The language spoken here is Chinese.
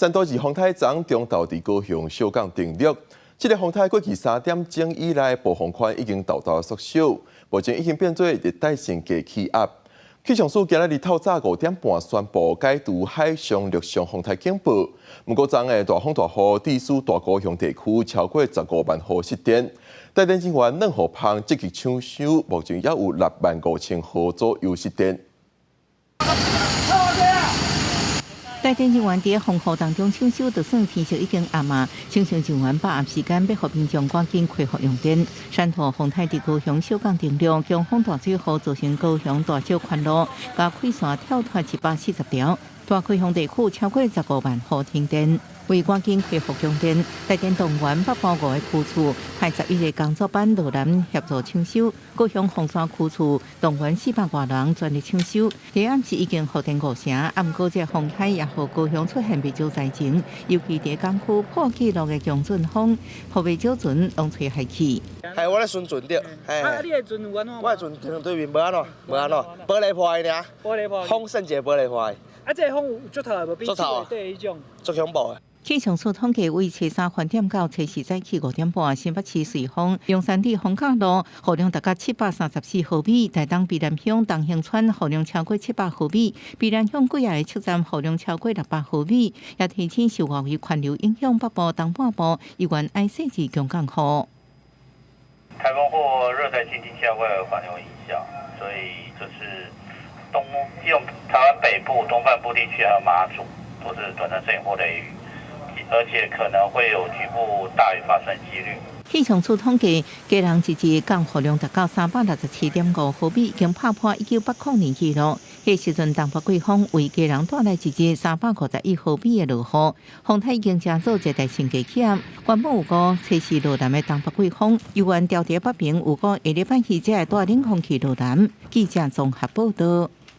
3.2风台昨中昼伫高雄小港登陆，这个风台过去3点钟以来，暴风圈已经大大缩小，目前已经变做热带性低气压。气象署今日透早5点半宣布解除海上、陆上风台警报。不过，昨个大风大雨，地属大高雄地区超过15万户失电。台电人员任何旁积极抢修，目前也有65000户左右失电。台电人员伫风雨当中抢修，就算天色已经暗啊，抢修人员把握时间，要互民众赶紧恢复用电。山土风台伫高雄小港登陆，强风大水后造成高雄大小宽路甲开线跳脱140条，大开雄地区超过15万户停电。为赶紧恢复用电，台电动员北部5个区处派11个工作班落南协助抢修。高雄凤山区处动员400多人全力抢修。第暗时已经复电5成，暗过这风台也互高雄出现未少灾情，尤其伫港区破纪录的强阵风，互未少船拢吹海去。系我咧顺船着，你的船有安怎？我的船对面无安怎，玻璃破的尔，玻璃破。风甚至玻璃破的。这个风有足透无？比足透啊！对，迄种。足恐怖的。气象署统计，为初3饭点到初4早起5点半，新北市瑞丰、中山里丰甲路雨量达到734毫米；台东避南乡东兴村雨量超过700毫米；避南乡几下的测站雨量超过600毫米。也提醒受外围环流影响北部、东半部依然爱细致强降雨。台风或热带性低气压会有环流影响，所以就是基隆台湾北部、东半部地区还有马祖都是短暂阵雨或雷雨。而且可能会有局部大雨发生几率。气象署统计，嘉南一日降雨量达到367.5毫米，已经打破1980年纪录。迄时阵，东北季风为嘉南带来一日351毫米的落雨，风台已经成做热带性低气压。原本有个初4落南的东北季风，由原调伫北平有个下礼拜4才会带领空气落南。记者综合报道。